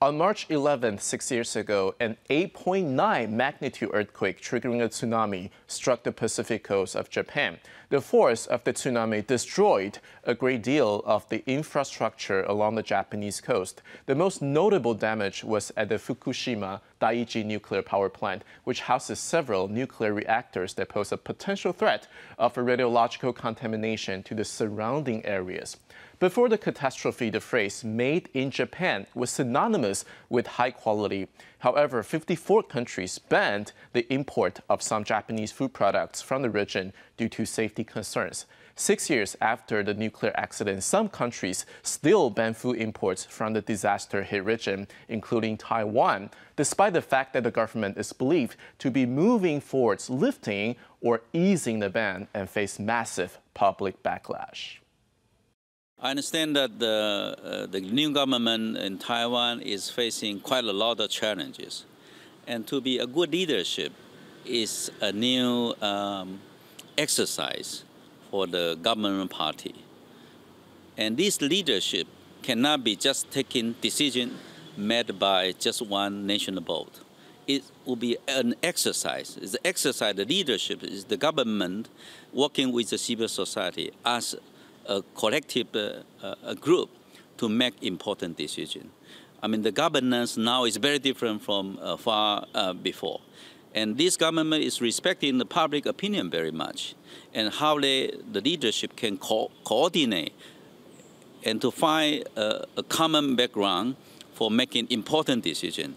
On March 11th, 6 years ago, an 8.9 magnitude earthquake triggering a tsunami struck the Pacific coast of Japan. The force of the tsunami destroyed a great deal of the infrastructure along the Japanese coast. The most notable damage was at the Fukushima Daiichi nuclear power plant, which houses several nuclear reactors that pose a potential threat of radiological contamination to the surrounding areas. Before the catastrophe, the phrase "made in Japan" was synonymous with high quality. However, 54 countries banned the import of some Japanese food products from the region due to safety concerns. 6 years after the nuclear accident, some countries still ban food imports from the disaster-hit region, including Taiwan, despite the fact that the government is believed to be moving towards lifting or easing the ban and face massive public backlash. I understand that the new government in Taiwan is facing quite a lot of challenges. And to be a good leadership is a new exercise for the government party. And this leadership cannot be just taking decisions made by just one national board. It will be an exercise. It's the exercise, the leadership is the government working with the civil society as a collective a group to make important decisions. I mean, the governance now is very different from far before. And this government is respecting the public opinion very much, and how the leadership can coordinate and to find a common background for making important decisions.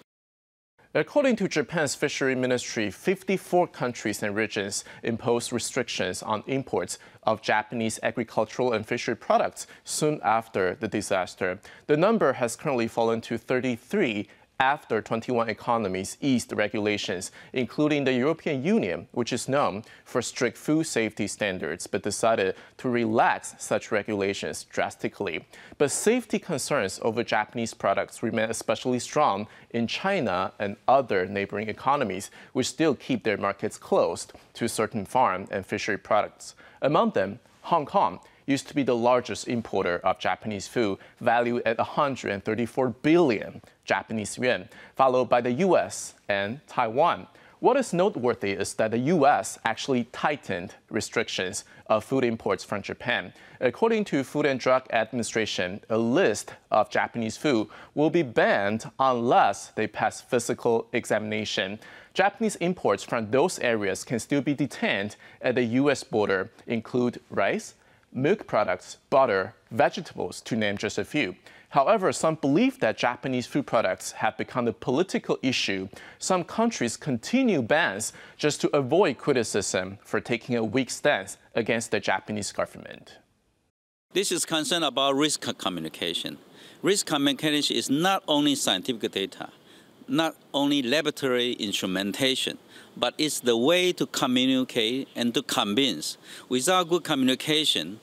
According to Japan's Fishery Ministry, 54 countries and regions imposed restrictions on imports of Japanese agricultural and fishery products soon after the disaster. The number has currently fallen to 33 after 21 economies eased regulations, including the European Union, which is known for strict food safety standards, but decided to relax such regulations drastically. But safety concerns over Japanese products remain especially strong in China and other neighboring economies, which still keep their markets closed to certain farm and fishery products. Among them, Hong Kong used to be the largest importer of Japanese food, valued at 134 billion Japanese yuan, followed by the U.S. and Taiwan. What is noteworthy is that the U.S. actually tightened restrictions of food imports from Japan. According to Food and Drug Administration, a list of Japanese food will be banned unless they pass physical examination. Japanese imports from those areas can still be detained at the U.S. border, include rice, milk products, butter, vegetables, to name just a few. However, some believe that Japanese food products have become a political issue. Some countries continue bans just to avoid criticism for taking a weak stance against the Japanese government. This is concern about risk communication. Risk communication is not only scientific data, not only laboratory instrumentation, but it's the way to communicate and to convince. Without good communication,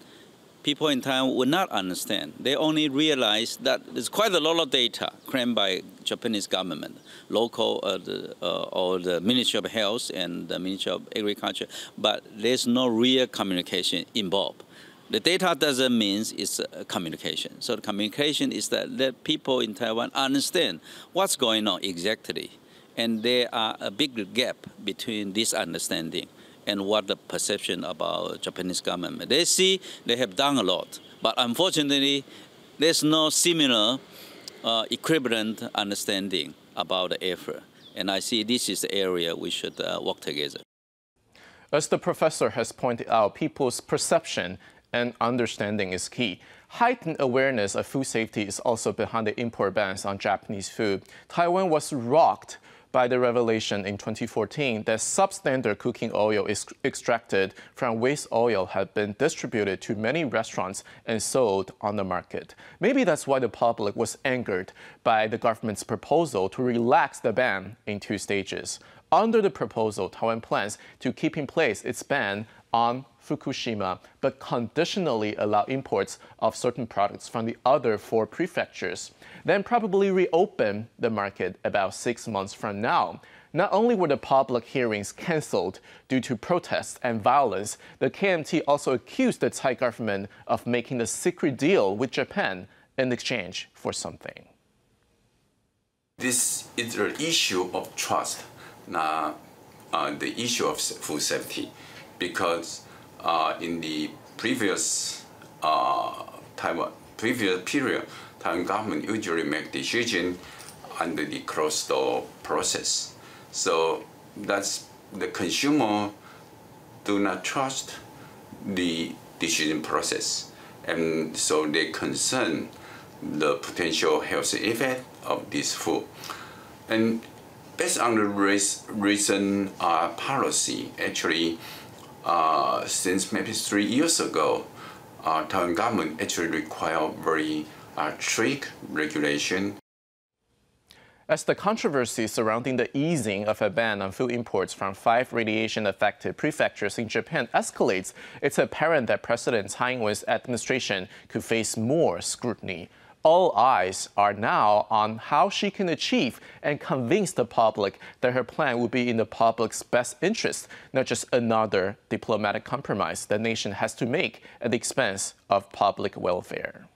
people in Taiwan would not understand. They only realize that there's quite a lot of data claimed by Japanese government, local or the Ministry of Health and the Ministry of Agriculture, but there's no real communication involved. The data doesn't mean it's communication. So the communication is that let people in Taiwan understand what's going on exactly. And there are a big gap between this understanding and what the perception about Japanese government. They see they have done a lot, but unfortunately, there's no similar equivalent understanding about the effort. And I see this is the area we should work together. As the professor has pointed out, people's perception and understanding is key. Heightened awareness of food safety is also behind the import bans on Japanese food. Taiwan was rocked by the revelation in 2014 that substandard cooking oil is extracted from waste oil had been distributed to many restaurants and sold on the market. Maybe that's why the public was angered by the government's proposal to relax the ban in 2 stages. Under the proposal, Taiwan plans to keep in place its ban on Fukushima, but conditionally allow imports of certain products from the other 4 prefectures, then probably reopen the market about 6 months from now. Not only were the public hearings cancelled due to protests and violence, the KMT also accused the Thai government of making a secret deal with Japan in exchange for something. This is the issue of trust, not the issue of food safety, because in the previous period, Taiwan government usually make decision under the closed-door process. So that's the consumer do not trust the decision process, and so they concern the potential health effect of this food. And based on the recent policy, actually, since maybe 3 years ago, Taiwan government actually require very strict regulation. As the controversy surrounding the easing of a ban on food imports from 5 radiation-affected prefectures in Japan escalates, it's apparent that President Tsai Ing-wen's administration could face more scrutiny. All eyes are now on how she can achieve and convince the public that her plan will be in the public's best interest, not just another diplomatic compromise the nation has to make at the expense of public welfare.